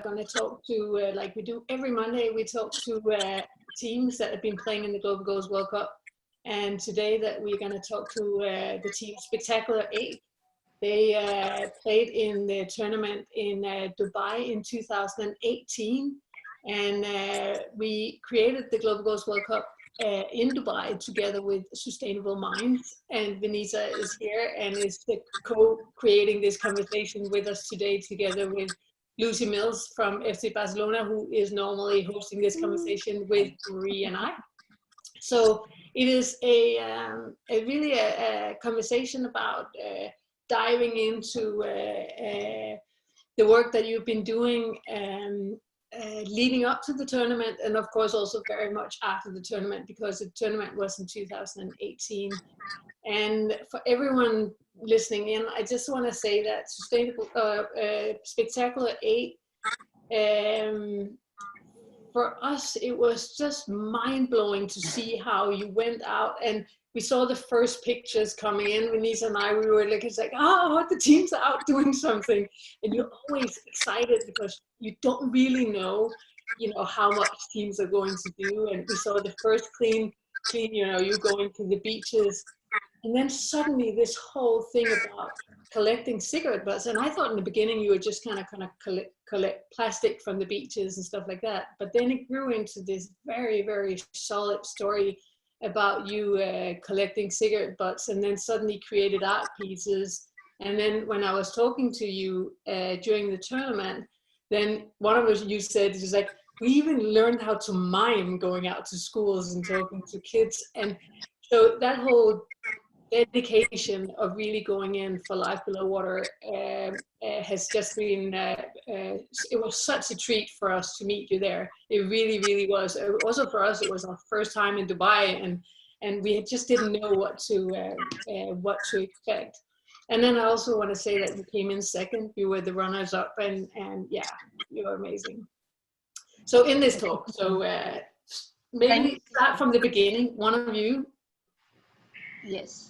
going to talk to, like we do every Monday, we talk to teams that have been playing in the Global Goals World Cup. And today that we're going to talk to the Team Spectacular8. They played in the tournament in Dubai in 2018. And we created the Global Goals World Cup in Dubai together with Sustainable Minds. And Vineetha is here and is co-creating this conversation with us today together with Lucy Mills from FC Barcelona, who is normally hosting this conversation with Marie and I. So it is really a conversation about diving into the work that you've been doing leading up to the tournament, and of course also very much after the tournament, because the tournament was in 2018. And for everyone listening in, I just want to say that Spectacular8, for us, it was just mind-blowing to see how you went out, and we saw the first pictures coming in. Vineetha and I, we were like, it's like, oh, the teams are out doing something. And you're always excited because you don't really know, how much teams are going to do. And we saw the first clean, you going to the beaches. And then suddenly this whole thing about collecting cigarette butts. And I thought in the beginning you were just kind of collect plastic from the beaches and stuff like that. But then it grew into this very, very solid story about you collecting cigarette butts, and then suddenly created art pieces. And then when I was talking to you during the tournament, then one of you said, it's like, we even learned how to mime going out to schools and talking to kids. And so that whole dedication of really going in for life below water has just been, it was such a treat for us to meet you there. It really, really was. Also for us, it was our first time in Dubai, and we just didn't know what to expect. And then I also want to say that you came in second. You were the runners up, and yeah, you were amazing. So in this talk, so maybe start from the beginning, one of you. Yes.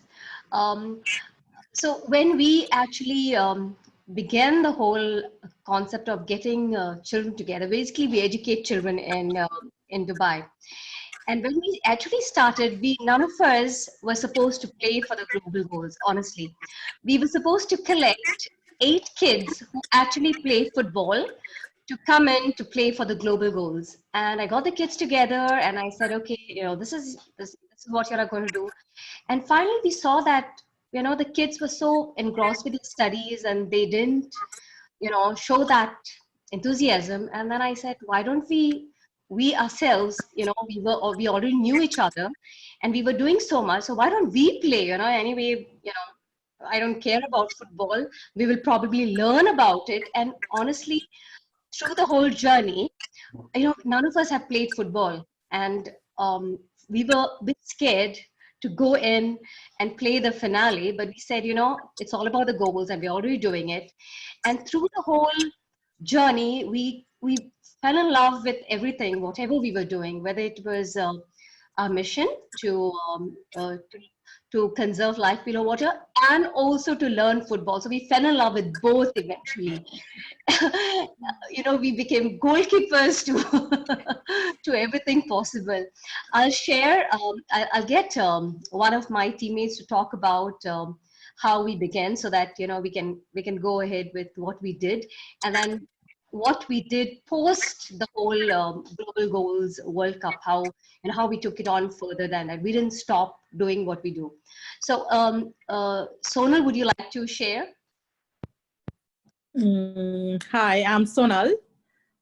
So when we actually began the whole concept of getting children together, basically we educate children in Dubai. And when we actually started, none of us were supposed to play for the global goals, honestly. We were supposed to collect 8 kids who actually play football to come in to play for the global goals. And I got the kids together and I said, okay, this is what you're going to do. And finally we saw that, the kids were so engrossed with their studies and they didn't, show that enthusiasm. And then I said, why don't we ourselves, we already knew each other and we were doing so much. So why don't we play, anyway, I don't care about football. We will probably learn about it. And honestly, through the whole journey, none of us have played football, and we were a bit scared to go in and play the finale, but we said, it's all about the goals and we're already doing it. And through the whole journey, we fell in love with everything, whatever we were doing, whether it was our mission to conserve life below water and also to learn football. So we fell in love with both eventually. We became goalkeepers to everything possible. I'll share, I'll get one of my teammates to talk about how we began, so that, we can go ahead with what we did. And then what we did post the whole Global Goals World Cup, how we took it on further than that. We didn't stop doing what we do. So Sonal, would you like to share? Hi, I'm Sonal,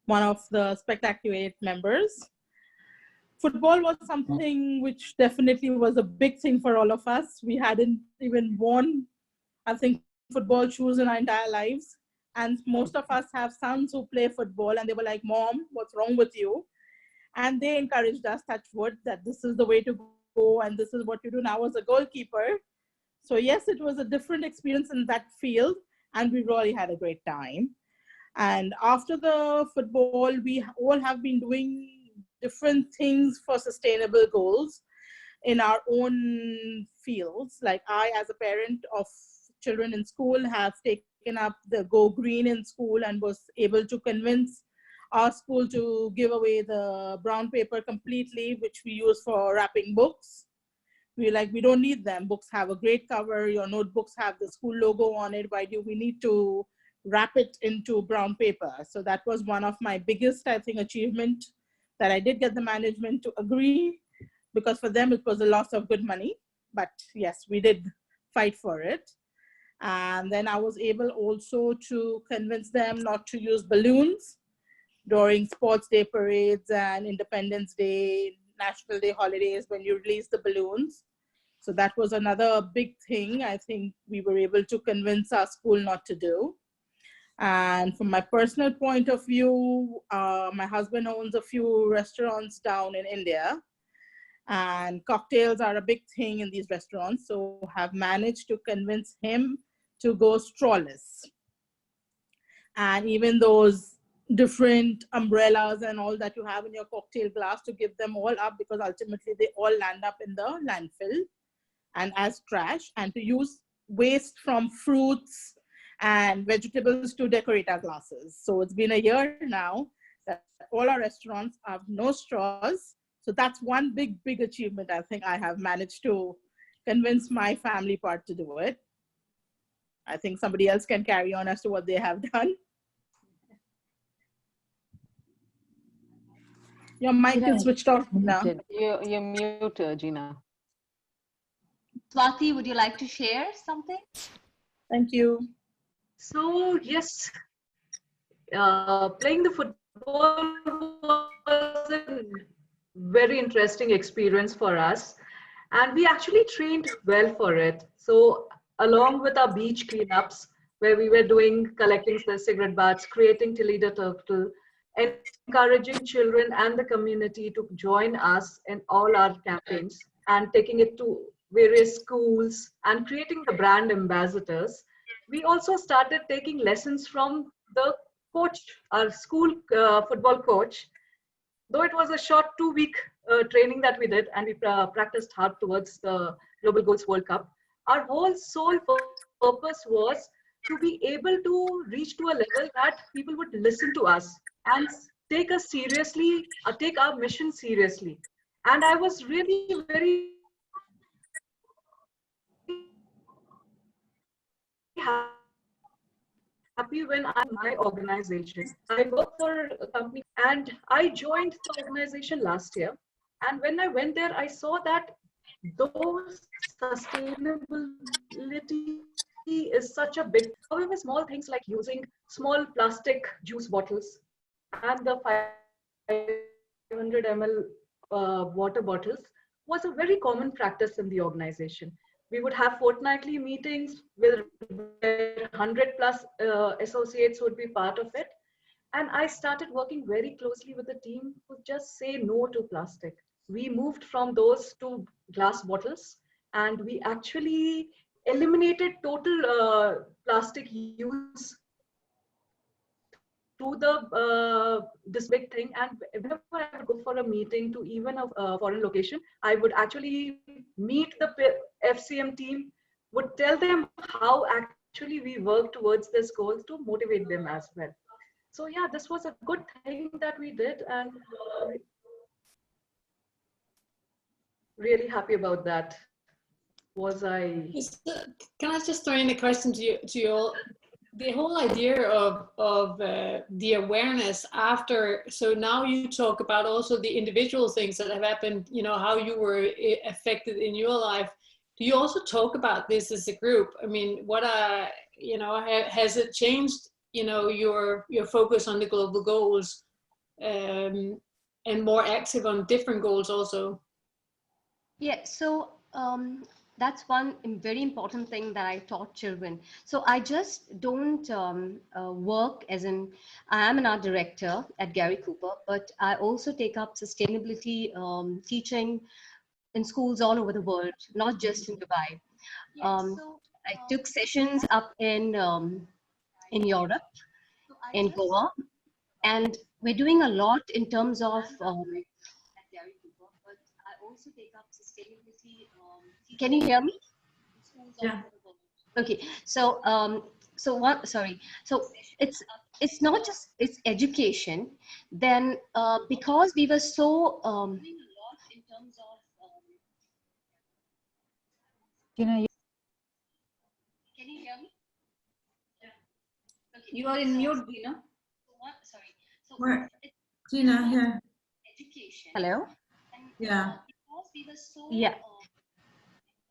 one of the Spectacular8 members. Football was something which definitely was a big thing for all of us. We hadn't even worn, I think, football shoes in our entire lives. And most of us have sons who play football, and they were like, Mom, what's wrong with you? And they encouraged us, touch wood, that this is the way to go and this is what you do now as a goalkeeper. So yes, it was a different experience in that field, and we really had a great time. And after the football, we all have been doing different things for sustainable goals in our own fields. Like I, as a parent of children in school, have taken up the Go Green in school and was able to convince our school to give away the brown paper completely, which we use for wrapping books. We don't need them. Books have a great cover. Your notebooks have the school logo on it. Why do we need to wrap it into brown paper? So that was one of my biggest, I think, achievement, that I did get the management to agree, because for them it was a loss of good money. But yes, we did fight for it. And then I was able also to convince them not to use balloons during sports day parades and Independence Day, National Day holidays, when you release the balloons. So that was another big thing I think we were able to convince our school not to do. And from my personal point of view, my husband owns a few restaurants down in India, and cocktails are a big thing in these restaurants. So have managed to convince him to go strawless. And even those different umbrellas and all that you have in your cocktail glass, to give them all up, because ultimately they all land up in the landfill and as trash, and to use waste from fruits and vegetables to decorate our glasses. So it's been a year now that all our restaurants have no straws. So that's one big achievement I think I have managed to convince my family part to do it. I think somebody else can carry on as to what they have done. Your mic is switched off now. You're mute, Gina. Swati, would you like to share something? Thank you. So yes, playing the football was a very interesting experience for us, and we actually trained well for it. So along with our beach cleanups, where we were collecting the cigarette butts, creating Tilida turtle, encouraging children and the community to join us in all our campaigns and taking it to various schools and creating the brand ambassadors. We also started taking lessons from the coach, our school football coach. Though it was a short 2-week training that we did, and we practiced hard towards the Global Goals World Cup, our whole sole purpose was to be able to reach to a level that people would listen to us and take us seriously, take our mission seriously. And I was really very happy when my organization, I work for a company, and I joined the organization last year. And when I went there, I saw that though sustainability is such a big, however, small things like using small plastic juice bottles and the 500 ml water bottles was a very common practice in the organization. We would have fortnightly meetings where 100 plus associates would be part of it. And I started working very closely with the team to just say no to plastic. We moved from those to glass bottles, and we actually eliminated total plastic use through this big thing. And whenever I would go for a meeting to even a foreign location, I would actually meet the FCM team, would tell them how actually we work towards this goal to motivate them as well. So yeah, this was a good thing that we did, and really happy about that. Can I just throw in a question to you all? The whole idea of the awareness after, so now you talk about also the individual things that have happened, you know, how you were affected in your life. Do you also talk about this as a group? I mean, what you know, has it changed, you know, your focus on the global goals, and more active on different goals also? Yeah, so that's one very important thing that I taught children. So I just don't work as I am an art director at Gary Cooper, but I also take up sustainability teaching in schools all over the world, not just in Dubai. I took sessions up in Europe, in Goa, and we're doing a lot in terms of Gary Cooper, but I also take up sustainability. Can you hear me? Yeah. Okay. So, so it's it's not just it's education. Then because we were so in terms of Gina, can you hear me? Okay. You are in mute, Gina. Sorry. So Where? Gina, here. Education. Hello. Yeah. Because we were so yeah.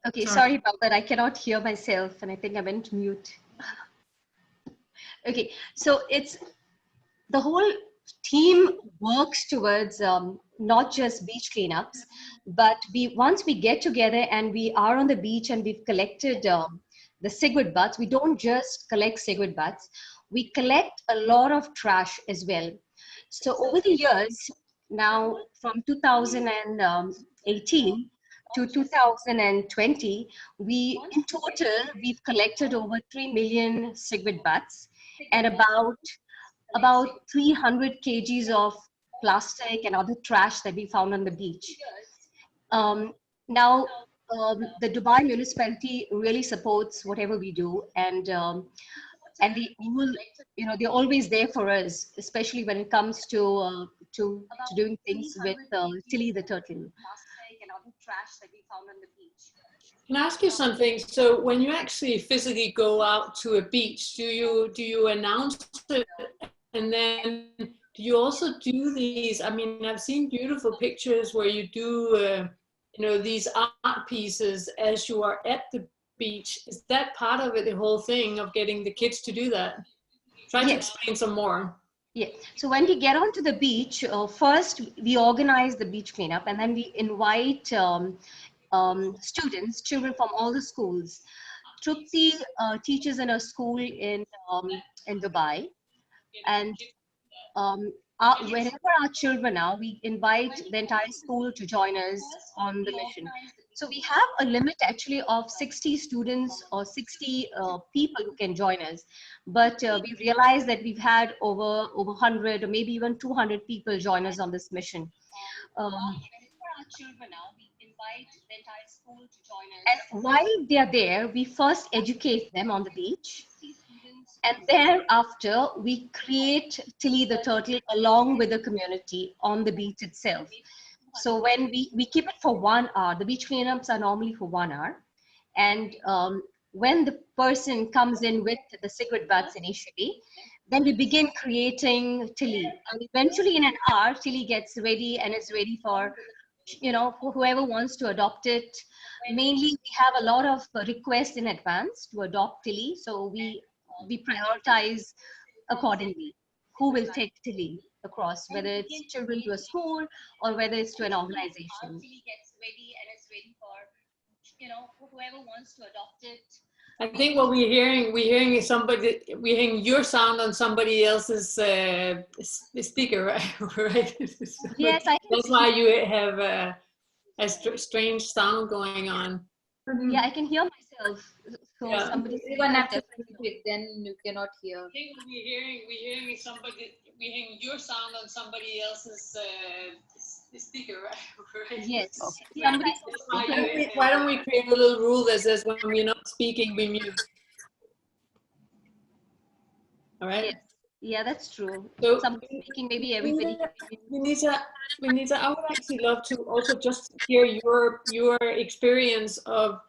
Okay, sorry about that. I cannot hear myself, and I think I went mute. Okay, so it's the whole team works towards not just beach cleanups, but once we get together and we are on the beach and we've collected the cigarette butts, we don't just collect cigarette butts, we collect a lot of trash as well. So over the years, now from 2018 to 2020, in total, we've collected over 3 million cigarette butts and about 300 kgs of plastic and other trash that we found on the beach. Now, the Dubai municipality really supports whatever we do, and they're always there for us, especially when it comes to doing things with Tilly the turtle. Can I ask you something? So when you actually physically go out to a beach, do you announce it, and then do you also do these? I mean, I've seen beautiful pictures where you do these art pieces as you are at the beach. Is that part of it, the whole thing of getting the kids to do that? Try to explain some more. Yeah. So when we get onto the beach, first we organize the beach cleanup, and then we invite children from all the schools. Trupti teaches in a school in Dubai, and wherever our children are, we invite the entire school to join us on the mission. So we have a limit actually of 60 students or 60 people who can join us. But we realized that we've had over 100 or maybe even 200 people join us on this mission. Wherever our children are, we invite the entire school to join us. And while they are there, we first educate them on the beach. And thereafter, we create Tilly the turtle along with the community on the beach itself. So when we keep it for 1 hour, the beach cleanups are normally for 1 hour. And when the person comes in with the cigarette butts initially, then we begin creating Tilly. And eventually in an hour, Tilly gets ready and is ready for whoever wants to adopt it. Mainly, we have a lot of requests in advance to adopt Tilly. So we prioritize accordingly who will take Tilly across, whether it's children to a school or whether it's to an organization. Tilly gets ready and is ready for whoever wants to adopt it. I think what we're hearing your sound on somebody else's speaker, right? Right. Yes, I can. That's why you have a strange sound going on. Yeah, I can hear myself. So yeah. somebody then you cannot hear. I think we're hearing your sound on somebody else's speaker, right? Yes. Okay. Why don't we create a little rule that says when we're not speaking, we mute? All right. Yes. Yeah, that's true. So, somebody speaking, maybe everybody. Vineetha, I would actually love to also just hear your experience of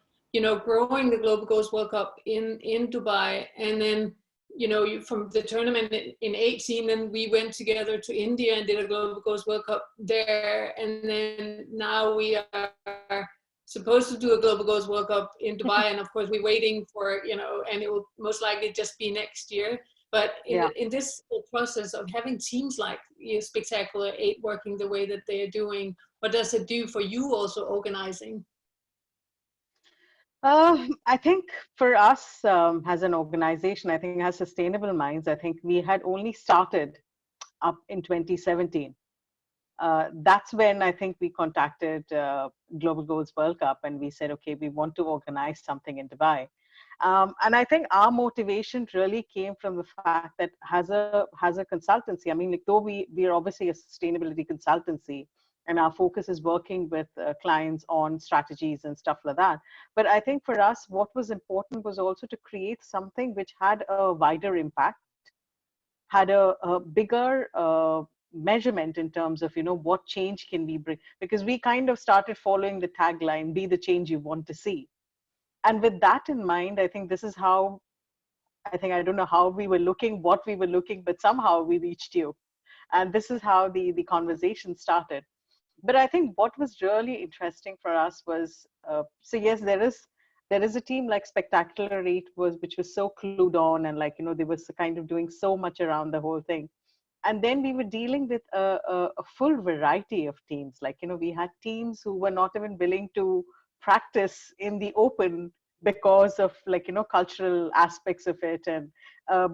growing the Global Goals World Cup in Dubai, and then you from the tournament in 18, then we went together to India and did a Global Goals World Cup there, and then now we are supposed to do a Global Goals World Cup in Dubai, and of course we're waiting for and it will most likely just be next year. But in this process of having teams like Spectacular8 working the way that they're doing, what does it do for you also organizing? I think for us as an organization, I think as Sustainable Minds, I think we had only started up in 2017. That's when I think we contacted Global Goals World Cup and we said, okay, we want to organize something in Dubai. And I think our motivation really came from the fact that as a consultancy, I mean, like, though we are obviously a sustainability consultancy and our focus is working with clients on strategies and stuff like that. But I think for us, what was important was also to create something which had a wider impact had a bigger measurement in terms of, what change can we bring, because we kind of started following the tagline, be the change you want to see. And with that in mind, I think this is how, I don't know how we were looking, what we were looking, but somehow we reached you. And this is how the conversation started. But I think what was really interesting for us was, so yes, there is a team like Spectacular8 which was so clued on, and like, they were kind of doing so much around the whole thing. And then we were dealing with a full variety of teams. Like, we had teams who were not even willing to practice in the open because of, like, cultural aspects of it. And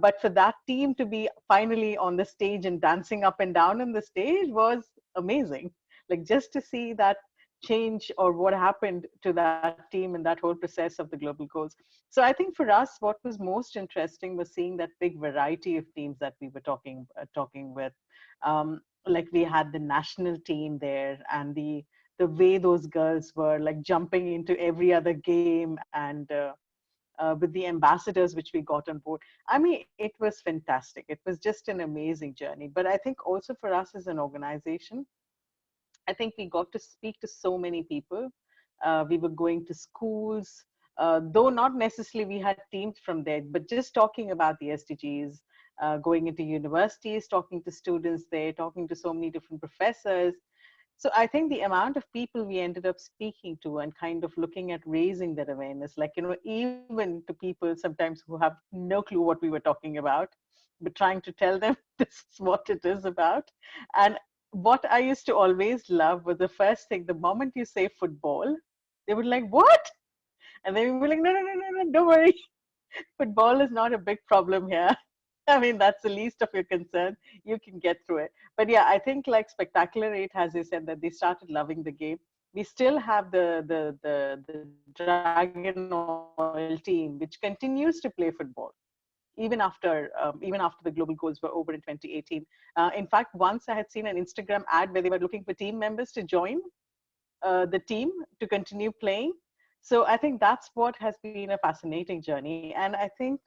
but for that team to be finally on the stage and dancing up and down on the stage was amazing. Like, just to see that change, or what happened to that team in that whole process of the global goals. So I think for us, what was most interesting was seeing that big variety of teams that we were talking with. Like, we had the national team there, and the way those girls were like jumping into every other game, and with the ambassadors which we got on board. I mean, it was fantastic. It was just an amazing journey. But I think also for us as an organization, I think we got to speak to so many people. We were going to schools, though not necessarily we had teams from there, but just talking about the SDGs, going into universities, talking to students there, talking to so many different professors. So I think the amount of people we ended up speaking to and kind of looking at raising that awareness, like, even to people sometimes who have no clue what we were talking about, but trying to tell them this is what it is about. And what I used to always love was the first thing, the moment you say football, they would like, what? And then we were like, no, don't worry. Football is not a big problem here. I mean, that's the least of your concern. You can get through it. But yeah, I think like Spectacular8, as you said, that they started loving the game. We still have the Dragon Oil team, which continues to play football even after the global goals were over in 2018. In fact, once I had seen an Instagram ad where they were looking for team members to join the team to continue playing. So I think that's what has been a fascinating journey. And I think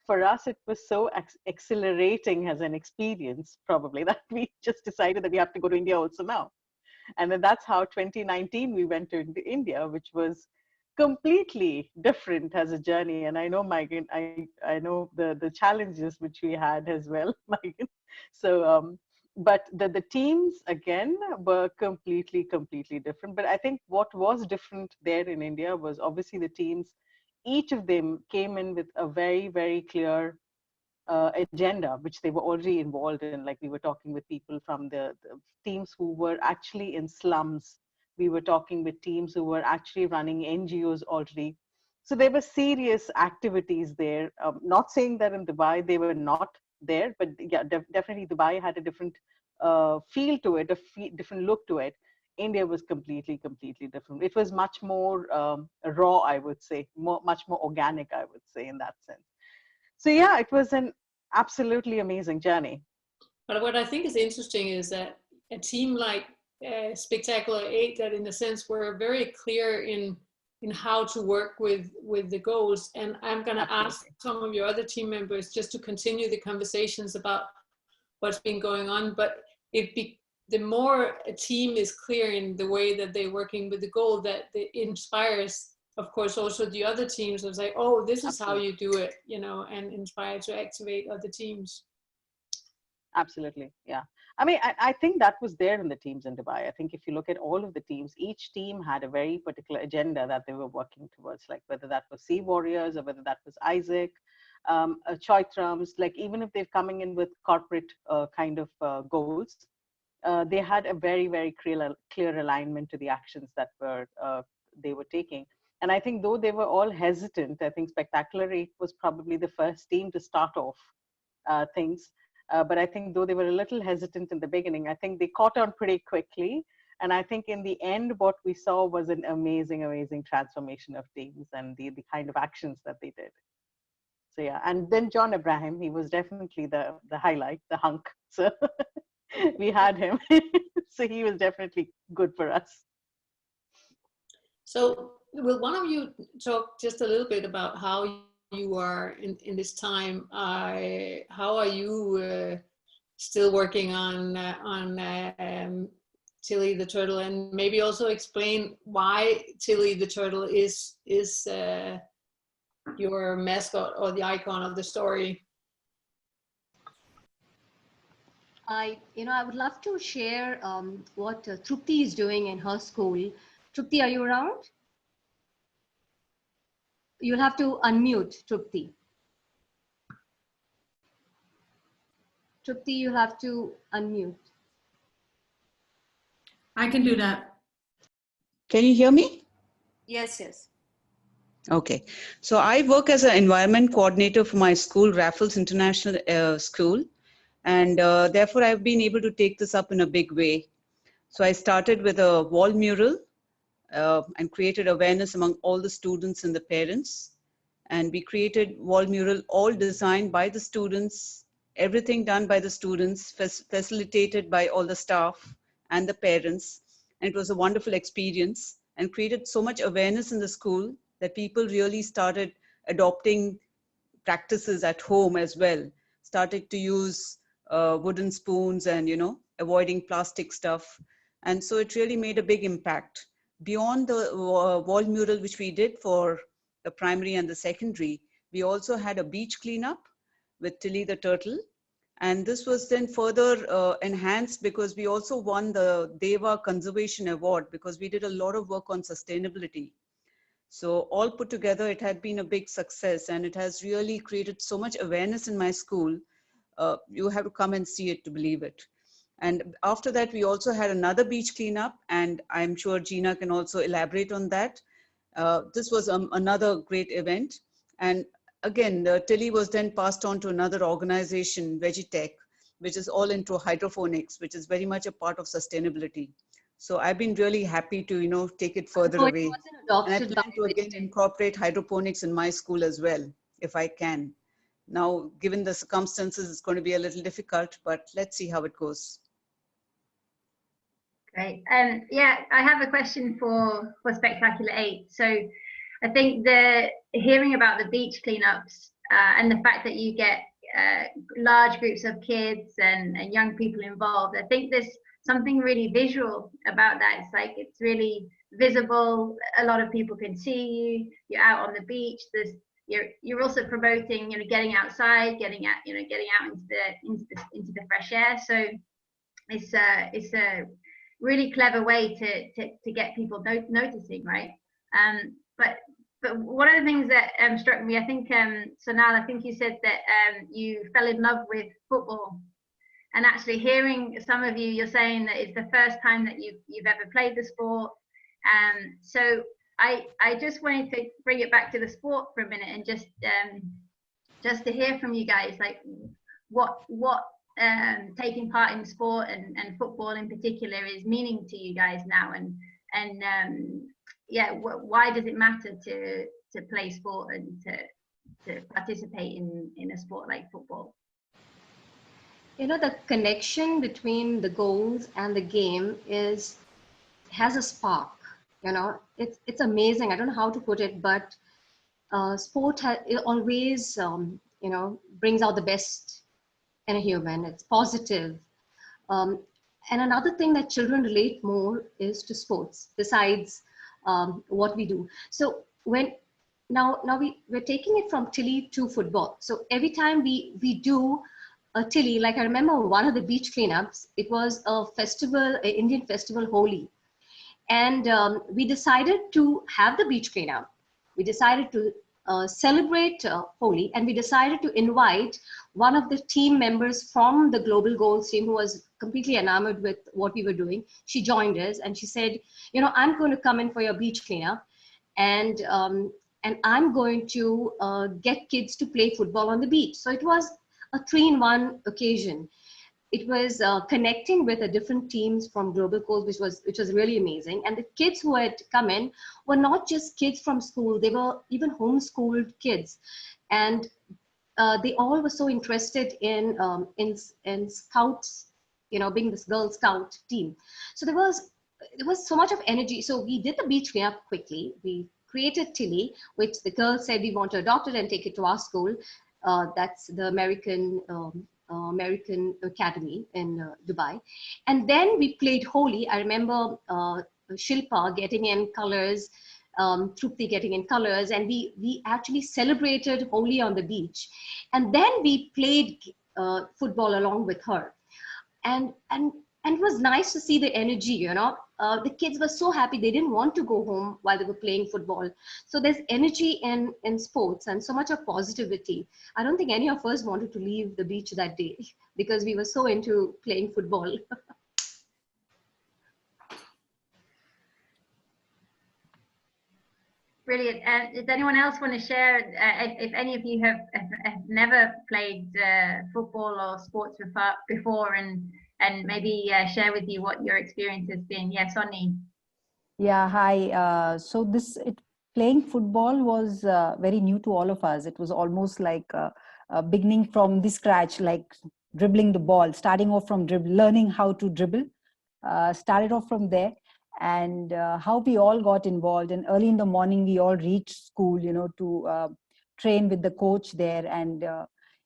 for us, it was so exhilarating as an experience, probably, that we just decided that we have to go to India also now. And then that's how 2019 we went to India, which was completely different as a journey. And I know, Megan, I know the challenges which we had as well, Megan. So, but the teams, again, were completely different. But I think what was different there in India was obviously the teams, each of them came in with a very, very clear agenda, which they were already involved in. Like, we were talking with people from the teams who were actually in slums. We were talking with teams who were actually running NGOs already. So there were serious activities there. Not saying that in Dubai they were not there, but yeah, definitely Dubai had a different feel to it, different look to it. India was completely different. It was much more raw, I would say, much more organic, I would say, in that sense. So yeah, it was an absolutely amazing journey. But what I think is interesting is that a team like Spectacular8, that in a sense were very clear in how to work with the goals. And I'm going to ask some of your other team members just to continue the conversations about what's been going on. But the more a team is clear in the way that they're working with the goal, that it inspires, of course, also the other teams of say, oh, this is how you do it, and inspire to activate other teams. Absolutely, yeah. I mean, I think that was there in the teams in Dubai. I think if you look at all of the teams, each team had a very particular agenda that they were working towards, like whether that was Sea Warriors or whether that was Isaac, Choitrams, like even if they're coming in with corporate kind of goals, they had a very, very clear alignment to the actions that they were taking. And I think though they were all hesitant, I think Spectacular8 was probably the first team to start off things. But I think though they were a little hesitant in the beginning, I think they caught on pretty quickly. And I think in the end, what we saw was an amazing, amazing transformation of teams and the kind of actions that they did. So yeah, and then John Abraham, he was definitely the highlight, the hunk. So we had him. So he was definitely good for us. So will one of you talk just a little bit about how you are in this time. How are you still working on Tilly the turtle, and maybe also explain why Tilly the turtle is your mascot or the icon of the story? I would love to share what Trupti is doing in her school. Trupti, are you around? You'll have to unmute, Trupti. Trupti, you'll have to unmute. I can do that. Can you hear me? Yes, yes. Okay. So I work as an environment coordinator for my school, Raffles International School. And therefore, I've been able to take this up in a big way. So I started with a wall mural and created awareness among all the students and the parents. And we created wall mural, all designed by the students, everything done by the students, facilitated by all the staff and the parents. And it was a wonderful experience and created so much awareness in the school that people really started adopting practices at home as well, started to use wooden spoons and, avoiding plastic stuff. And so it really made a big impact. Beyond the wall mural, which we did for the primary and the secondary, we also had a beach cleanup with Tilly the turtle. And this was then further enhanced because we also won the Deva Conservation Award because we did a lot of work on sustainability. So all put together, it had been a big success, and it has really created so much awareness in my school. You have to come and see it to believe it. And after that, we also had another beach cleanup, and I'm sure Gina can also elaborate on that. This was another great event. And again, Tilly was then passed on to another organization, Vegitech, which is all into hydroponics, which is very much a part of sustainability. So I've been really happy to, take it further away. And I plan to again incorporate hydroponics in my school as well, if I can. Now, given the circumstances, it's going to be a little difficult, but let's see how it goes. Great. Yeah, I have a question for Spectacular8. So I think hearing about the beach cleanups and the fact that you get large groups of kids and young people involved, I think there's something really visual about that. It's like it's really visible. A lot of people can see you. You're out on the beach. You're also promoting, getting outside, getting out into the fresh air. So it's a really clever way to get people noticing, right? But one of the things that struck me, I think, Sonal, I think you said that you fell in love with football. And actually hearing some of you, you're saying that it's the first time that you've ever played the sport. So I just wanted to bring it back to the sport for a minute and just to hear from you guys, like what taking part in sport and football in particular is meaning to you guys now, and yeah, why does it matter to play sport and to participate in a sport like football? The connection between the goals and the game has a spark. It's amazing. I don't know how to put it, but sport it always brings out the best in a human. It's positive. And another thing that children relate more is to sports besides what we do. So now we're taking it from Tilly to football. So every time we do a Tilly, like I remember one of the beach cleanups, it was a festival, an Indian festival, Holi. And we decided to have the beach cleanup. We decided to celebrate Holi, and we decided to invite one of the team members from the Global Goals team who was completely enamored with what we were doing. She joined us and she said, I'm going to come in for your beach cleanup, and I'm going to get kids to play football on the beach. So it was a 3-in-1 occasion. It was connecting with the different teams from Global Goals, which was really amazing. And the kids who had come in were not just kids from school; they were even homeschooled kids, and they all were so interested in scouts, being this Girl Scout team. So there was so much of energy. So we did the beach cleanup quickly. We created Tilly, which the girls said we want to adopt it and take it to our school. That's the American Academy in Dubai. And then we played Holi. I remember Shilpa getting in colors, Trupti getting in colors, and we actually celebrated Holi on the beach. And then we played football along with her. And it was nice to see the energy, you know. The kids were so happy. They didn't want to go home while they were playing football. So there's energy in sports and so much of positivity. I don't think any of us wanted to leave the beach that day because we were so into playing football. Brilliant. Does anyone else want to share, if any of you have never played football or sports before, and maybe share with you what your experience has been? Yeah, Sonni. Yeah, hi. So playing football was very new to all of us. It was almost like beginning from the scratch, like dribbling the ball, starting off from learning how to dribble. Started off from there. And how we all got involved, and early in the morning we all reached school, you know, to train with the coach there. And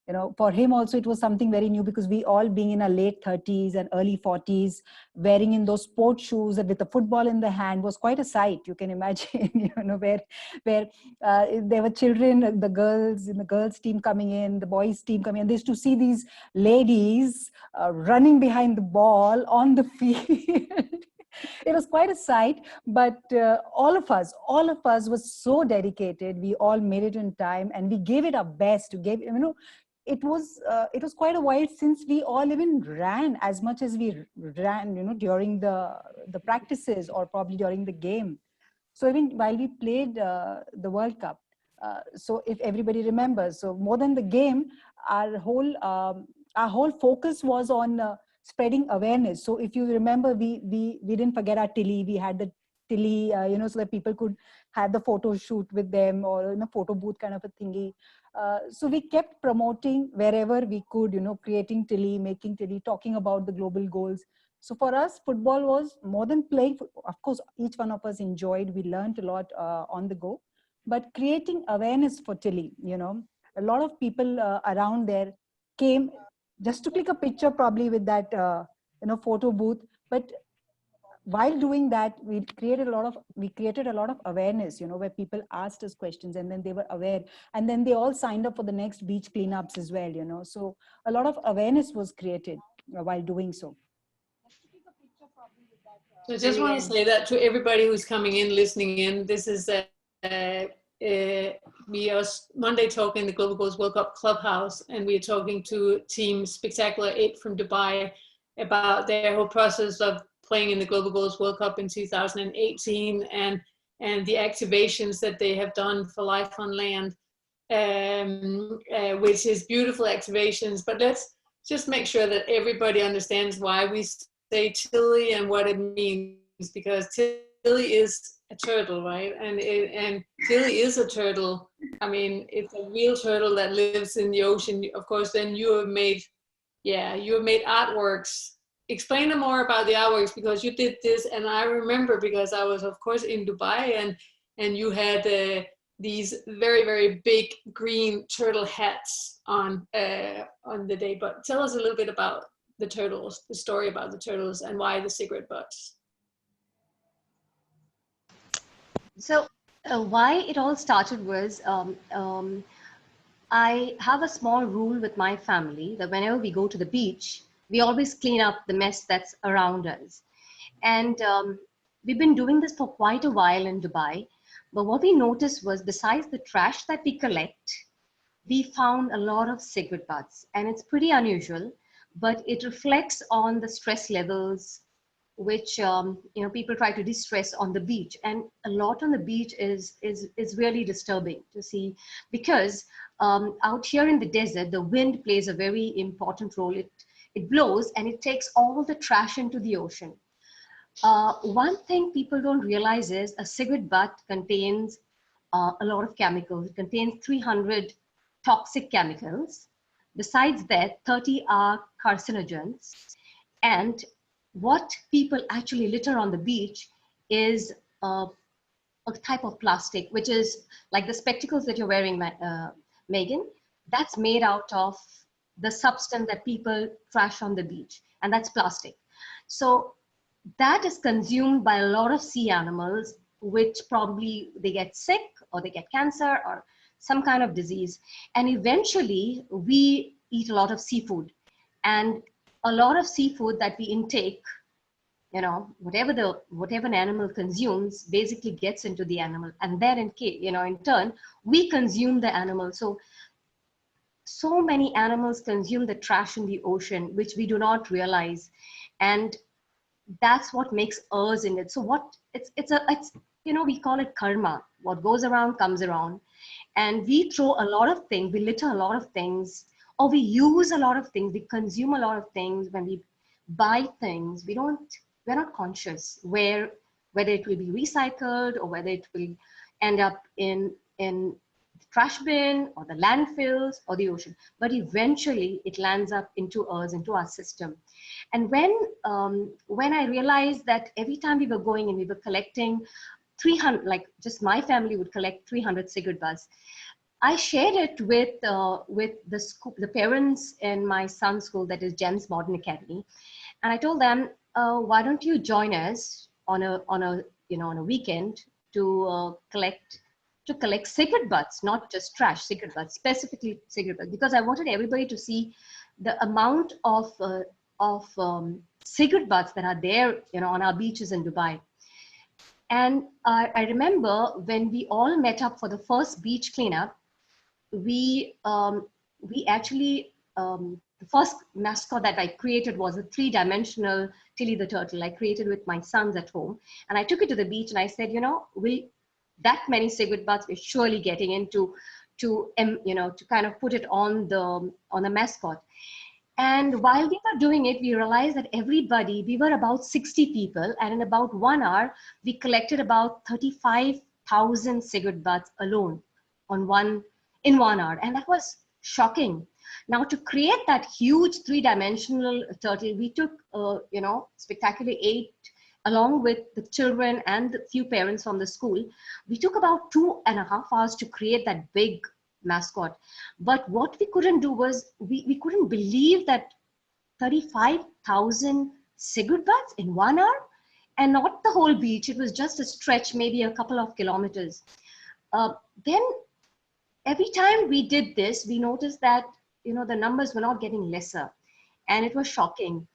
you know, for him also it was something very new, because we all being in our late 30s and early 40s, wearing in those sports shoes and with a football in the hand was quite a sight. You can imagine, you know, where there were children, the girls in the girls team coming in, the boys team coming in. They used to see these ladies running behind the ball on the field. It was quite a sight, but all of us was so dedicated. We all made it in time, and we gave it our best. You know, it was quite a while since we all even ran as much as we ran, you know, during the practices or probably during the game. So even while we played the World Cup, so if everybody remembers, so more than the game, our whole focus was on spreading awareness. So if you remember, we didn't forget our Tilly. We had the Tilly, you know, so that people could have the photo shoot with them, or in a photo booth kind of a thingy. So we kept promoting wherever we could, you know, creating Tilly, making Tilly, talking about the global goals. So for us, football was more than playing. Of course, each one of us enjoyed. We learned a lot on the go, but creating awareness for Tilly, you know, a lot of people around there came just to click a picture probably with that, you know, photo booth. But while doing that, we created a lot of awareness, you know, where people asked us questions and then they were aware, and then they all signed up for the next beach cleanups as well, you know. So a lot of awareness was created while doing so. So I just want to say that to everybody who's coming in, listening in. This is we are Monday talking the Global Goals World Cup Clubhouse, and we are talking to Team Spectacular8 from Dubai about their whole process of playing in the Global Goals World Cup in 2018 and the activations that they have done for Life on Land, which is beautiful activations. But let's just make sure that everybody understands why we say Tilly and what it means, because Tilly is a turtle, right? And Tilly is a turtle. I mean, it's a real turtle that lives in the ocean. Of course, then you have made artworks. Explain more about the artworks, because you did this, and I remember because I was, of course, in Dubai, and you had these very, very big green turtle hats on the day. But tell us a little bit about the turtles, the story about the turtles, and why the cigarette butts. So why it all started was I have a small rule with my family that whenever we go to the beach, we always clean up the mess that's around us. And we've been doing this for quite a while in Dubai. But what we noticed was, besides the trash that we collect, we found a lot of cigarette butts. And it's pretty unusual, but it reflects on the stress levels which you know, people try to de-stress on the beach. And a lot on the beach is really disturbing to see, because out here in the desert, the wind plays a very important role. It blows and it takes all the trash into the ocean. One thing people don't realize is a cigarette butt contains a lot of chemicals. It contains 300 toxic chemicals. Besides that, 30 are carcinogens. And what people actually litter on the beach is a type of plastic, which is like the spectacles that you're wearing, Megan, that's made out of the substance that people trash on the beach, and that's plastic. So that is consumed by a lot of sea animals, which probably they get sick or they get cancer or some kind of disease. And eventually we eat a lot of seafood, and a lot of seafood that we intake, you know, whatever an animal consumes basically gets into the animal, and then in turn we consume the animal. So many animals consume the trash in the ocean, which we do not realize, and that's what makes us in it. So it's we call it karma. What goes around comes around, and we throw a lot of things, we litter a lot of things, or we use a lot of things, we consume a lot of things. When we buy things, we're not conscious whether it will be recycled or whether it will end up in the trash bin or the landfills or the ocean, but eventually it lands up into us, into our system. And when I realized that every time we were going and we were collecting 300, like just my family would collect 300 cigarette butts, I shared it with the parents in my son's school, that is GEMS Modern Academy, and I told them, why don't you join us on a weekend to collect cigarette butts, not just trash, cigarette butts, specifically cigarette butts, because I wanted everybody to see the amount of cigarette butts that are there, on our beaches in Dubai. And I remember when we all met up for the first beach cleanup, we actually, the first mascot that I created was a 3-dimensional Tilly the turtle. I created with my sons at home, and I took it to the beach and I said, that many cigarette butts we're surely getting into to kind of put it on the mascot. And while we were doing it, we realized that we were about 60 people, and in about 1 hour, we collected about 35,000 cigarette butts alone in 1 hour. And that was shocking. Now, to create that huge 3-dimensional turtle, we took, Spectacular8, along with the children and the few parents from the school. We took about 2.5 hours to create that big mascot. But what we couldn't do was, we couldn't believe that 35,000 cigarette butts in 1 hour, and not the whole beach. It was just a stretch, maybe a couple of kilometers. Then every time we did this, we noticed that, the numbers were not getting lesser, and it was shocking.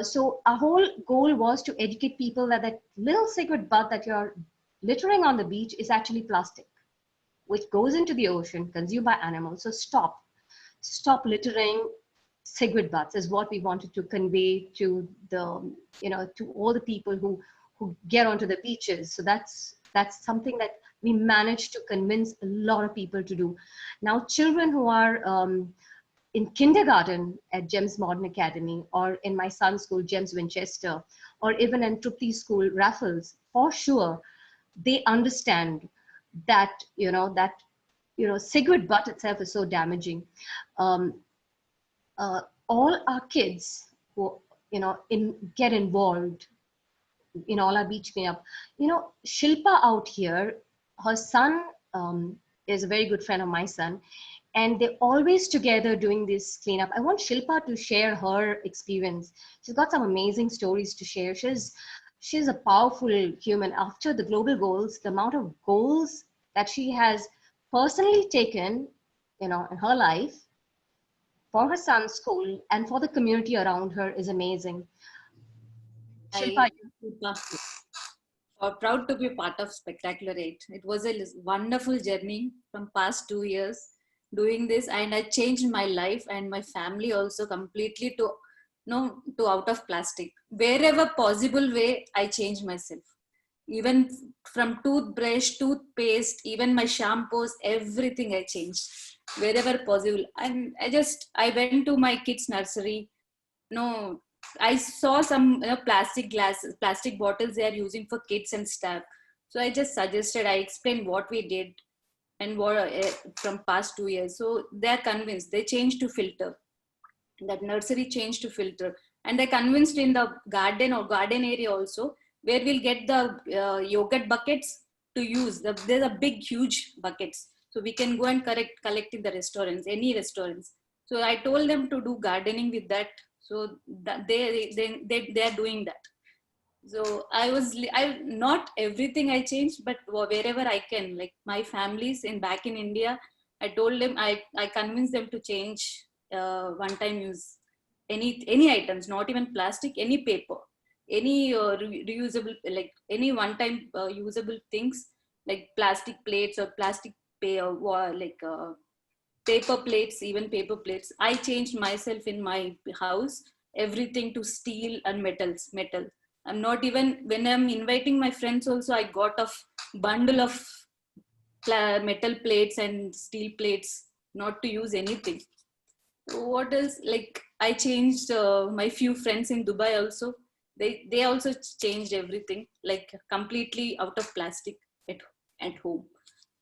So our whole goal was to educate people that little cigarette butt that you're littering on the beach is actually plastic, which goes into the ocean, consumed by animals. So stop littering cigarette butts is what we wanted to convey to to all the people who get onto the beaches. So that's something that we managed to convince a lot of people to do. Now, children who are in kindergarten at GEMS Modern Academy, or in my son's school, GEMS Winchester, or even in Trupti school, Raffles, for sure, they understand that, cigarette butt itself is so damaging. All our kids who, get involved in all our beach cleanup. Shilpa out here, her son is a very good friend of my son, and they're always together doing this cleanup. I want Shilpa to share her experience. She's got some amazing stories to share. She's a powerful human. After the global goals, the amount of goals that she has personally taken, in her life, for her son's school and for the community around her is amazing. Shilpa, proud to be part of Spectacular8. It was a wonderful journey from past 2 years doing this, and I changed my life and my family also completely to out of plastic. Wherever possible way, I changed myself. Even from toothbrush, toothpaste, even my shampoos, everything I changed wherever possible. And I went to my kids' nursery. I saw some plastic glasses, plastic bottles they are using for kids and stuff. So I just suggested, I explained what we did and what from past 2 years. So they're convinced. They changed to filter. That nursery changed to filter. And they're convinced in the garden or garden area also, where we'll get the yogurt buckets. to use. There's a big, huge buckets. So we can go and collect in the restaurants, any restaurants. So I told them to do gardening with that. So that they are doing that. So I not everything I changed, but wherever I can, like my families back in India, I told them, I convinced them to change one-time use any items, not even plastic, any paper, any reusable, like any one-time usable things like plastic plates or plastic paper plates, even paper plates. I changed myself in my house, everything to steel and metal. I'm not even, when I'm inviting my friends also, I got a bundle of metal plates and steel plates, not to use anything. What else? Like I changed my few friends in Dubai also. They also changed everything, like completely out of plastic at home.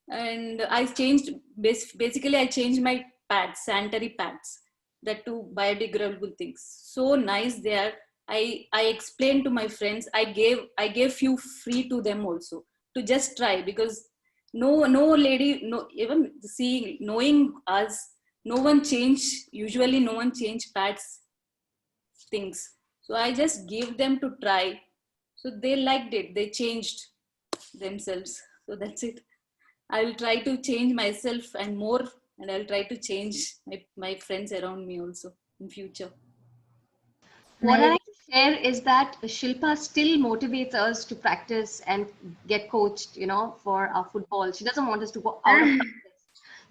And I changed, basically I changed my pads, sanitary pads, that to biodegradable things. So nice they are. I explained to my friends, I gave few free to them also to just try, because no lady, no, even seeing, knowing us, usually no one change pads things. So I just gave them to try. So they liked it. They changed themselves. So that's it. I will try to change myself and more, and I'll try to change my friends around me also in future. What I like to share is that Shilpa still motivates us to practice and get coached, for our football. She doesn't want us to go out of practice.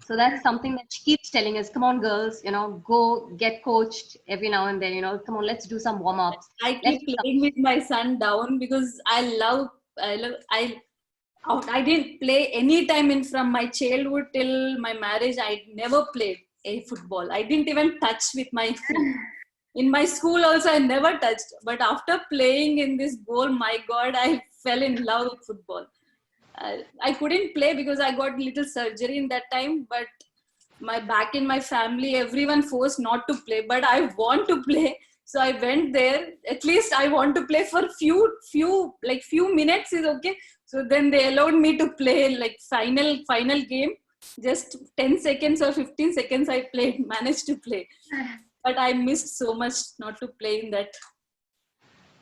So that's something that she keeps telling us, come on girls, go get coached every now and then, come on, let's do some warm-ups. I keep playing with my son down because I didn't play any time from my childhood till my marriage. I never played a football. I didn't even touch with my feet. In my school also, I never touched. But after playing in this goal, my God, I fell in love with football. I couldn't play because I got little surgery in that time. But back in my family, everyone forced not to play. But I want to play. So I went there. At least I want to play for few minutes is okay. So then they allowed me to play like final game. Just 10 seconds or 15 seconds I managed to play. But I missed so much not to play in that.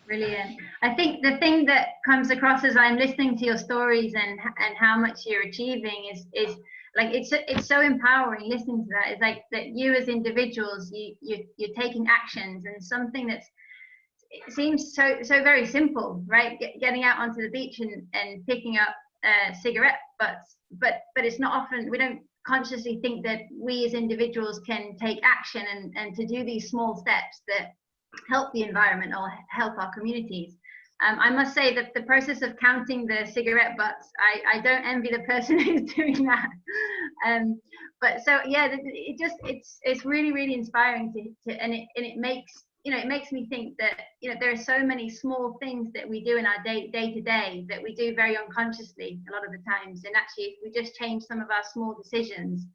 Brilliant. I think the thing that comes across as I'm listening to your stories and how much you're achieving is like it's so empowering listening to that. It's like that you as individuals, you're taking actions, and something it seems so very simple, right? Getting out onto the beach and picking up cigarette butts, but it's not often, we don't consciously think that we as individuals can take action and to do these small steps that help the environment or help our communities. I must say that the process of counting the cigarette butts, I don't envy the person who's doing that. But so yeah, it's really, really inspiring to and it makes it makes me think that there are so many small things that we do in our day to day that we do very unconsciously a lot of the times, and actually if we just change some of our small decisions,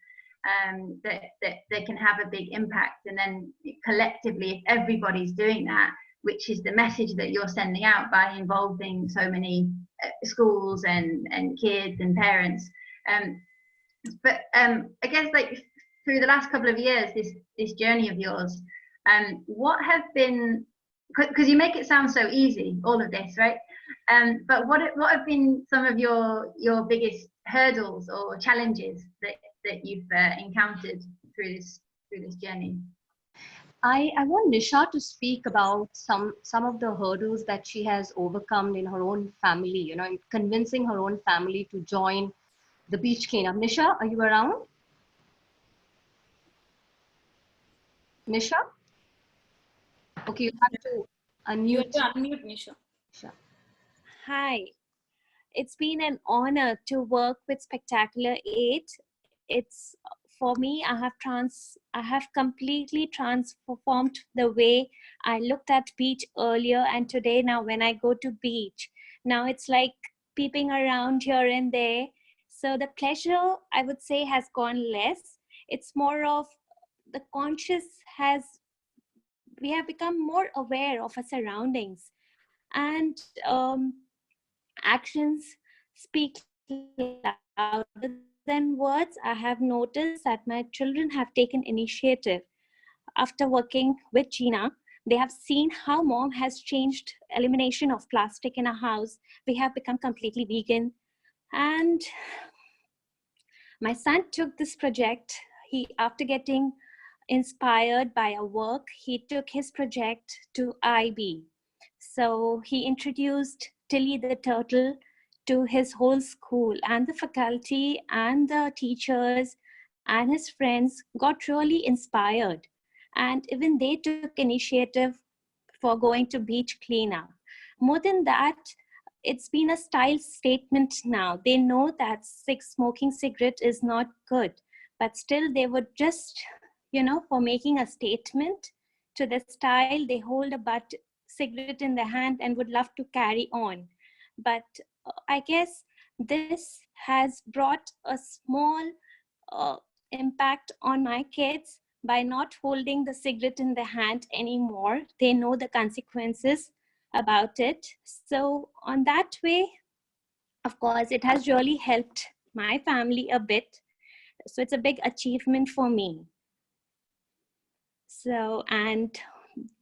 that can have a big impact. And then collectively, if everybody's doing that, which is the message that you're sending out by involving so many schools and kids and parents, but I guess like through the last couple of years, this journey of yours, what have been, because you make it sound so easy, all of this, right? But what have been some of your biggest hurdles or challenges that you've encountered through this journey? I want Nisha to speak about some of the hurdles that she has overcome in her own family, in convincing her own family to join the beach cleanup. Nisha, are you around? Nisha? Okay, you have to unmute. You have to unmute, Nisha. Hi, it's been an honor to work with Spectacular8. It's for me, I have completely transformed the way I looked at beach earlier, and today now when I go to beach, now it's like peeping around here and there. So the pleasure, I would say, has gone less. It's more of the we have become more aware of our surroundings, and actions speak louder than words, I have noticed that my children have taken initiative. After working with Gina, they have seen how mom has changed elimination of plastic in our house. We have become completely vegan. And my son took this project. After getting inspired by our work, he took his project to IB. So he introduced Tilly the turtle to his whole school, and the faculty and the teachers and his friends got really inspired. And even they took initiative for going to beach cleanup. More than that, it's been a style statement now. They know that smoking cigarette is not good, but still they would just, for making a statement to the style, they hold a butt cigarette in their hand and would love to carry on. But I guess this has brought a small impact on my kids by not holding the cigarette in their hand anymore. They know the consequences about it. So on that way, of course, it has really helped my family a bit. So it's a big achievement for me. So, and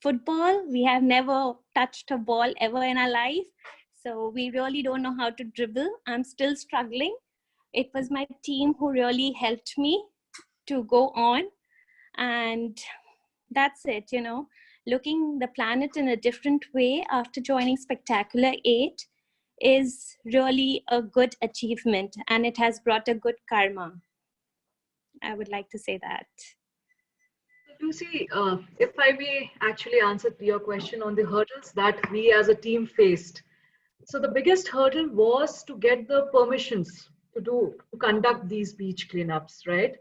football, we have never touched a ball ever in our life. So we really don't know how to dribble. I'm still struggling. It was my team who really helped me to go on. And that's it, looking the planet in a different way after joining Spectacular8 is really a good achievement, and it has brought a good karma. I would like to say that. Lucy, if I may actually answer your question on the hurdles that we as a team faced. So the biggest hurdle was to get the permissions to conduct these beach cleanups, right?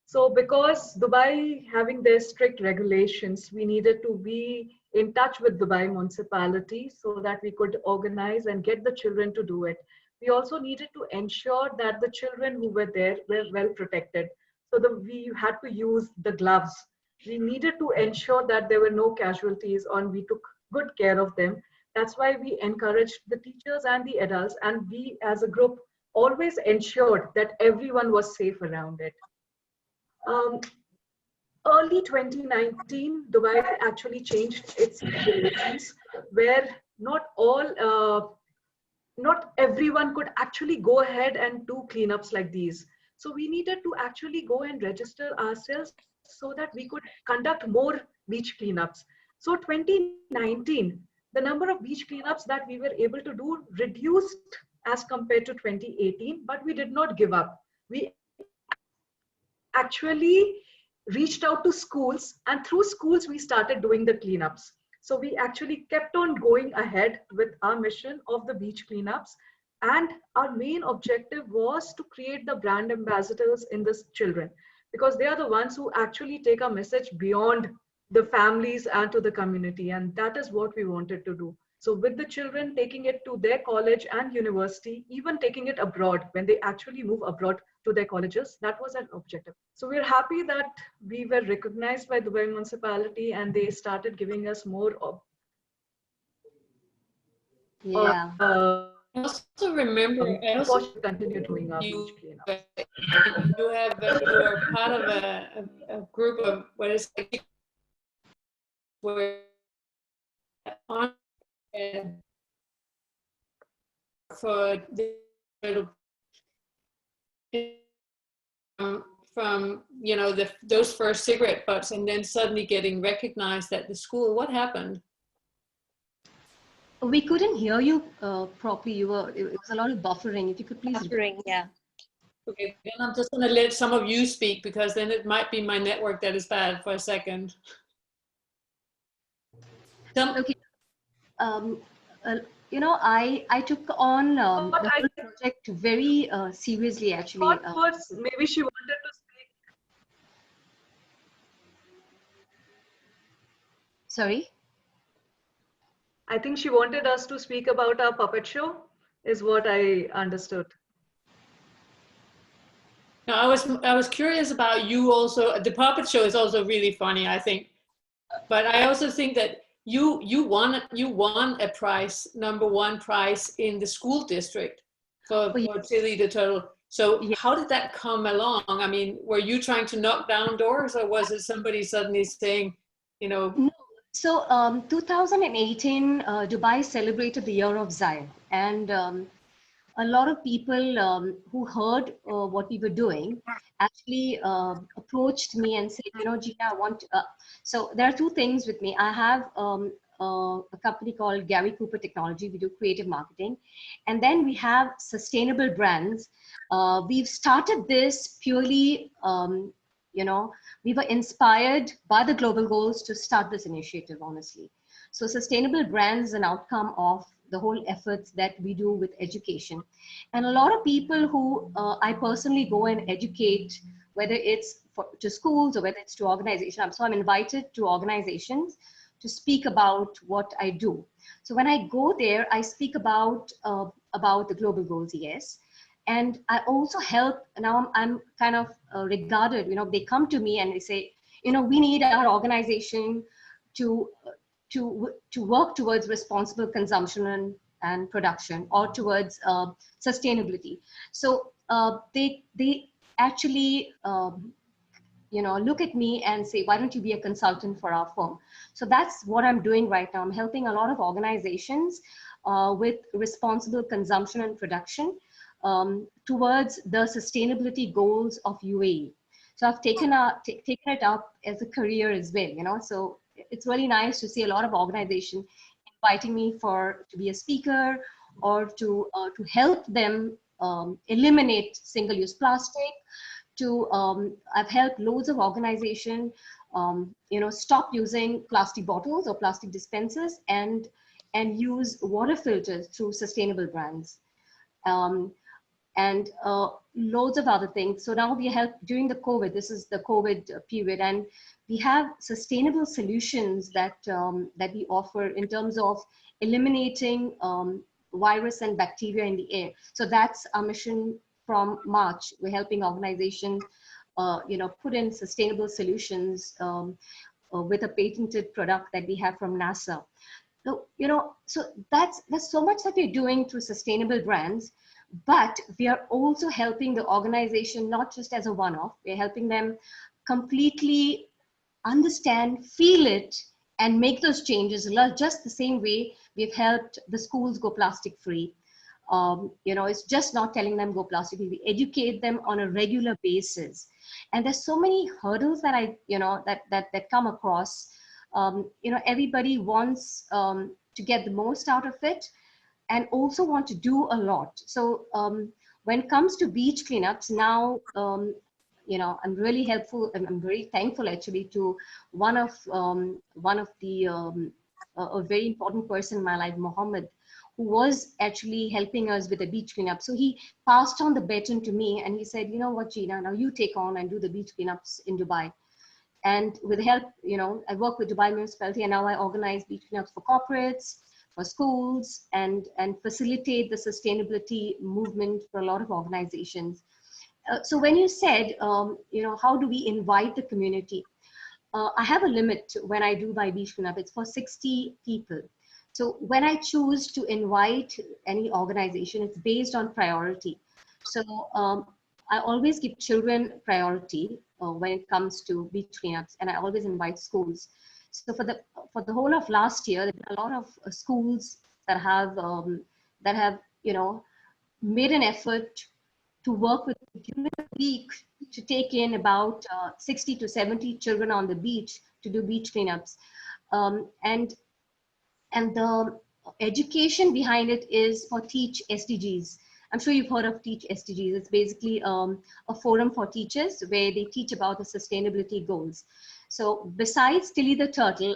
So because Dubai having their strict regulations, we needed to be in touch with Dubai municipality so that we could organize and get the children to do it. We also needed to ensure that the children who were there were well protected. So we had to use the gloves. We needed to ensure that there were no casualties, and we took good care of them. That's why we encouraged the teachers and the adults, and we as a group always ensured that everyone was safe around it. Early 2019, Dubai actually changed its regulations where not everyone could actually go ahead and do cleanups like these. So we needed to actually go and register ourselves so that we could conduct more beach cleanups. So 2019, the number of beach cleanups that we were able to do reduced as compared to 2018, but we did not give up. We actually reached out to schools, and through schools we started doing the cleanups. So we actually kept on going ahead with our mission of the beach cleanups, and our main objective was to create the brand ambassadors in the children, because they are the ones who actually take our message beyond the families and to the community, and that is what we wanted to do. So with the children, taking it to their college and university, even taking it abroad when they actually move abroad to their colleges, that was an objective. So we're happy that we were recognized by the Dubai municipality and they started giving us more of. Yeah. I also remember, continue doing our beach cleanups. You were part of a group of what is where on for the from those first cigarette butts, and then suddenly getting recognized at the school. What happened? We couldn't hear you properly. It was a lot of buffering. If you could please. Buffering, yeah. Okay, then I'm just going to let some of you speak, because then it might be my network that is bad for a second. Okay. I took on the whole project very seriously, actually. Maybe she wanted to speak. Sorry? I think she wanted us to speak about our puppet show, is what I understood. No, I was curious about you also. The puppet show is also really funny, I think. But I also think that you won a prize, #1 prize in the school district. for Tilly the turtle. So Yeah. how did that come along? I mean, were you trying to knock down doors, or was it somebody suddenly saying, you know? No. So 2018, Dubai celebrated the Year of Zion, and a lot of people who heard what we were doing actually approached me and said, you know, Gina, I want. So there are two things with me. I have a company called Gary Cooper Technology. We do creative marketing, and then we have sustainable brands. We've started this purely, you know, we were inspired by the global goals to start this initiative, honestly. So sustainable brands is an outcome of the whole efforts that we do with education. And a lot of people who I personally go and educate, whether it's to schools or whether it's to organizations. So I'm invited to organizations to speak about what I do. So when I go there, I speak about the global goals, yes. And I also help, now I'm kind of regarded, you know, they come to me and they say, you know, we need our organization to work towards responsible consumption and production, or towards sustainability. So they actually, you know, look at me and say, why don't you be a consultant for our firm? So that's what I'm doing right now. I'm helping a lot of organizations with responsible consumption and production towards the sustainability goals of UAE. So I've taken it up as a career as well, you know. So it's really nice to see a lot of organizations inviting me to be a speaker, or to help them eliminate single-use plastic. I've helped loads of organizations, you know, stop using plastic bottles or plastic dispensers and use water filters through sustainable brands. And loads of other things. So now we help during the COVID, this is the COVID period, and we have sustainable solutions that we offer in terms of eliminating virus and bacteria in the air. So that's our mission from March. We're helping organizations, you know, put in sustainable solutions with a patented product that we have from NASA. So, you know, so that's so much that we're doing through sustainable brands. But we are also helping the organization, not just as a one-off, we're helping them completely understand, feel it, and make those changes just the same way we've helped the schools go plastic free. You know, it's just not telling them go plastic free, we educate them on a regular basis. And there's so many hurdles that that come across. You know, everybody wants to get the most out of it, and also want to do a lot. So when it comes to beach cleanups now, you know, I'm really helpful, and I'm very thankful actually to one of the a very important person in my life, Mohammed, who was actually helping us with the beach cleanup. So he passed on the baton to me, and he said, you know what, Gina, now you take on and do the beach cleanups in Dubai. And with the help, you know, I work with Dubai municipality, and now I organize beach cleanups for corporates, for schools, and facilitate the sustainability movement for a lot of organizations. So when you said, you know, how do we invite the community? I have a limit when I do my beach cleanup. It's for 60 people. So when I choose to invite any organization, it's based on priority. So I always give children priority when it comes to beach cleanups, and I always invite schools. So for the whole of last year, there have been a lot of schools that have you know, made an effort to work with during the week to take in about 60 to 70 children on the beach to do beach cleanups, and the education behind it is for Teach SDGs. I'm sure you've heard of Teach SDGs. It's basically a forum for teachers where they teach about the sustainability goals. So besides Tilly the Turtle,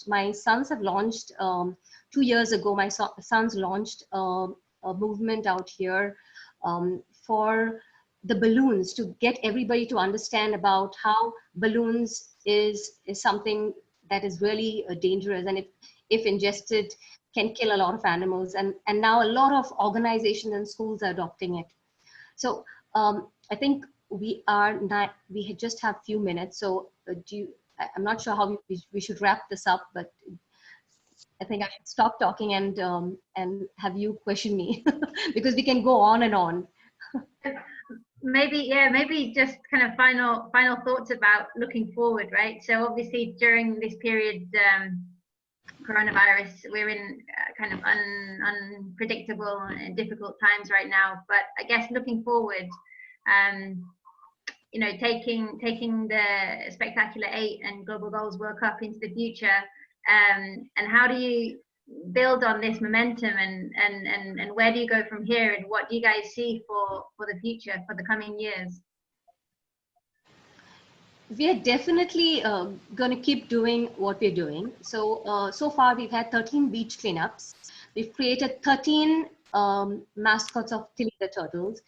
my sons have launched 2 years ago, my sons launched a movement out here for the balloons, to get everybody to understand about how balloons is something that is really dangerous, and if ingested can kill a lot of animals. And now a lot of organizations and schools are adopting it. So I think we just have few minutes. So I'm not sure how we should wrap this up, but I think I should stop talking and have you question me because we can go on and on. Maybe just kind of final thoughts about looking forward, right? So obviously during this period, coronavirus, we're in kind of unpredictable and difficult times right now. But I guess looking forward, you know, taking the Spectacular 8 and Global Goals World Cup into the future, and how do you build on this momentum, and where do you go from here, and what do you guys see for the future, for the coming years? We are definitely going to keep doing what we're doing. So so far we've had 13 beach cleanups. We've created 13 mascots of Tilly the Turtles,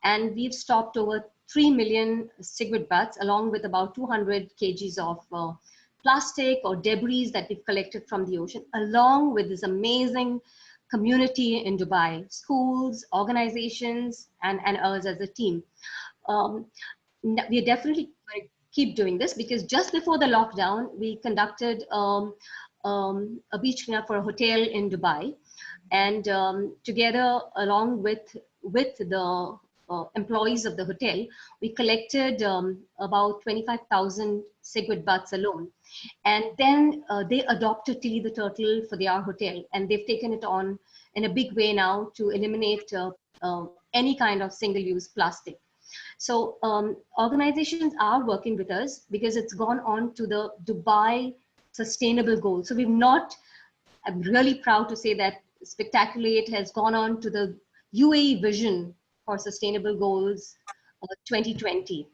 and we've stopped over 3 million cigarette butts, along with about 200 kgs of plastic or debris that we've collected from the ocean, along with this amazing community in Dubai, schools, organizations, and us as a team. We are definitely going to keep doing this, because just before the lockdown, we conducted a beach cleanup for a hotel in Dubai. And together, along with the employees of the hotel, we collected about 25,000 cigarette butts alone. And then they adopted Tilly the Turtle for our hotel, and they've taken it on in a big way now to eliminate any kind of single-use plastic. So organizations are working with us because it's gone on to the Dubai Sustainable Goals. So we've not, I'm really proud to say that Spectacular8 has gone on to the UAE Vision for Sustainable Goals 2020.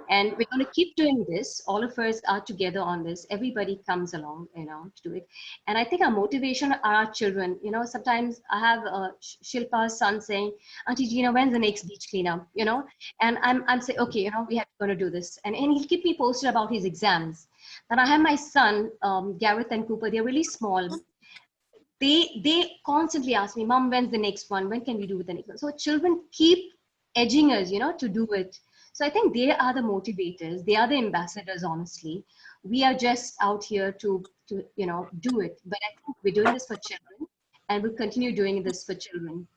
And we're going to keep doing this. All of us are together on this. Everybody comes along, you know, to do it. And I think our motivation are our children. You know, sometimes I have Shilpa's son saying, Auntie Gina, when's the next beach cleanup? You know, and I'm saying, okay, you know, we have to do this. And he'll keep me posted about his exams. Then I have my son, Gareth and Cooper. They're really small. They constantly ask me, Mom, when's the next one? When can we do the next one? So children keep edging us, you know, to do it. So I think they are the motivators. They are the ambassadors, honestly. We are just out here to you know, do it. But I think we're doing this for children, and we'll continue doing this for children.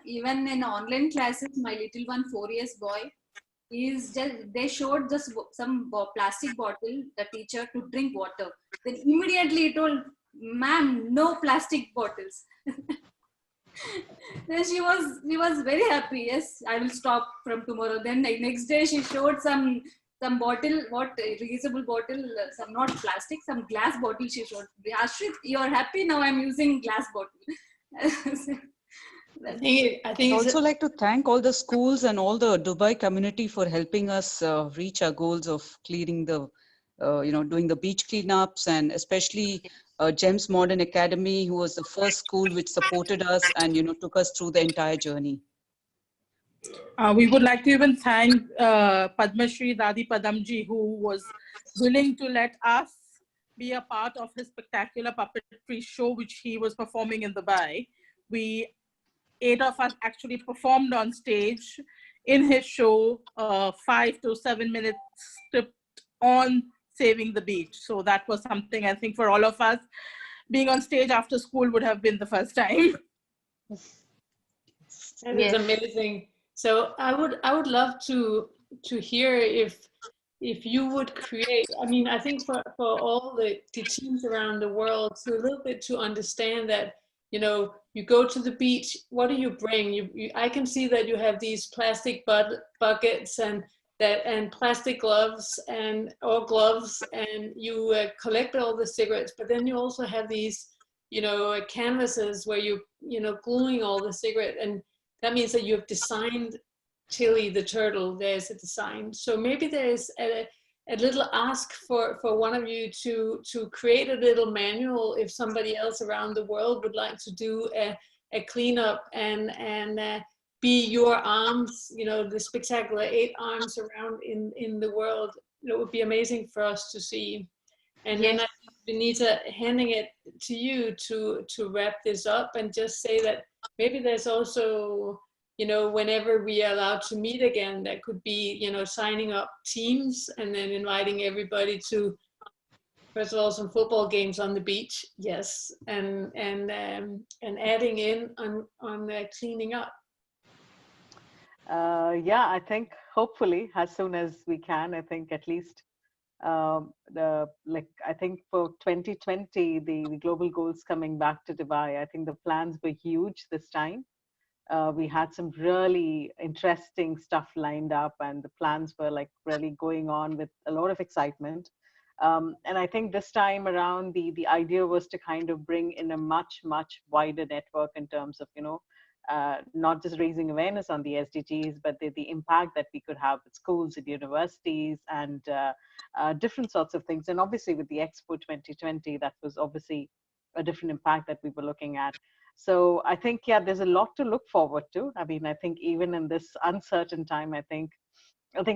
Even in online classes, my little one, 4 years boy, they showed just some plastic bottle, the teacher, to drink water. Then immediately he told, ma'am, no plastic bottles. Then she was very happy. Yes, I will stop from tomorrow. Then next day she showed some bottle, reusable bottle, some not plastic, some glass bottle she showed. Ashrit, you're happy now, I'm using glass bottle. I think I'd also like to thank all the schools and all the Dubai community for helping us reach our goals of clearing the, you know, doing the beach cleanups, and especially GEMS Modern Academy, who was the first school which supported us and, you know, took us through the entire journey. We would like to even thank Padma Shri Dadi Padamji, who was willing to let us be a part of his spectacular puppetry show, which he was performing in Dubai. 8 of us actually performed on stage in his show, 5 to 7 minutes script on saving the beach. So that was something, I think, for all of us. Being on stage after school would have been the first time. And it's amazing. So I would love to hear if you would create, I mean, I think for all the teams around the world, so a little bit to understand that, you know, you go to the beach, what do you bring? I can see that you have these plastic buckets and plastic gloves and you collect all the cigarettes, but then you also have these, you know, canvases where you know, gluing all the cigarette, and that means that you've designed Tilly the Turtle. There's a design. So maybe there's a little ask for one of you to create a little manual if somebody else around the world would like to do a cleanup and be your arms, you know, the Spectacular8 arms around in the world. It would be amazing for us to see. And then I think, Vineetha, handing it to you to wrap this up and just say that maybe there's also, you know, whenever we are allowed to meet again, that could be, you know, signing up teams and then inviting everybody to First of all, some football games on the beach, yes, and adding in on cleaning up. Yeah, I think hopefully as soon as we can. I think at least I think for 2020, the global goals coming back to Dubai. I think the plans were huge this time. We had some really interesting stuff lined up, and the plans were like really going on with a lot of excitement. And I think this time around, the idea was to kind of bring in a much wider network in terms of, not just raising awareness on the SDGs, but the impact that we could have with schools and universities and different sorts of things. And obviously with the Expo 2020, that was obviously a different impact that we were looking at. So I think, yeah, there's a lot to look forward to. I mean, I think even in this uncertain time, I think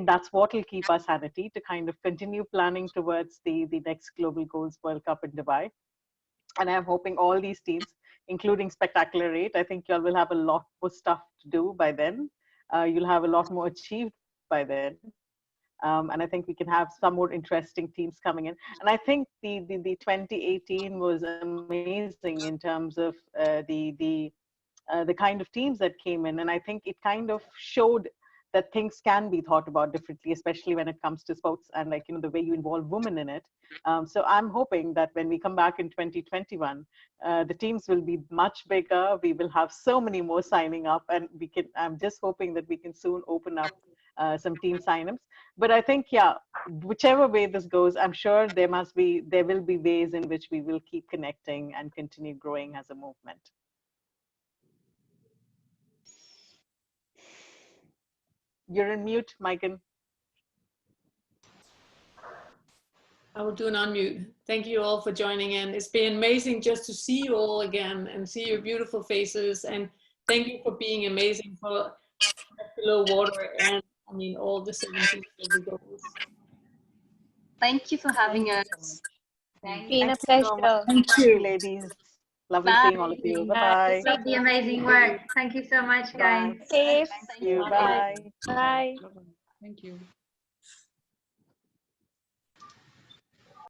that's what will keep us sanity to kind of continue planning towards the next Global Goals World Cup in Dubai. And I'm hoping all these teams, including Spectacular8, I think y'all will have a lot more stuff to do by then. You'll have a lot more achieved by then. And I think we can have some more interesting teams coming in. And I think the 2018 was amazing in terms of the kind of teams that came in. And I think it kind of showed that things can be thought about differently, especially when it comes to sports and the way you involve women in it. So I'm hoping that when we come back in 2021, the teams will be much bigger. We will have so many more signing up, and I'm just hoping that we can soon open up some team sign-ups. But I think, yeah, whichever way this goes, I'm sure there will be ways in which we will keep connecting and continue growing as a movement. You're in mute, Maiken. I will do an unmute. Thank you all for joining in. It's been amazing just to see you all again and see your beautiful faces. And thank you for being amazing for Below Water and all the 17 goals. Thank you for having us. It's been a pleasure. Thank you, ladies. Lovely seeing all of you. Bye-bye. Love the amazing work. Thank you so much, guys. Safe. Thank you. Bye. Bye. Thank you.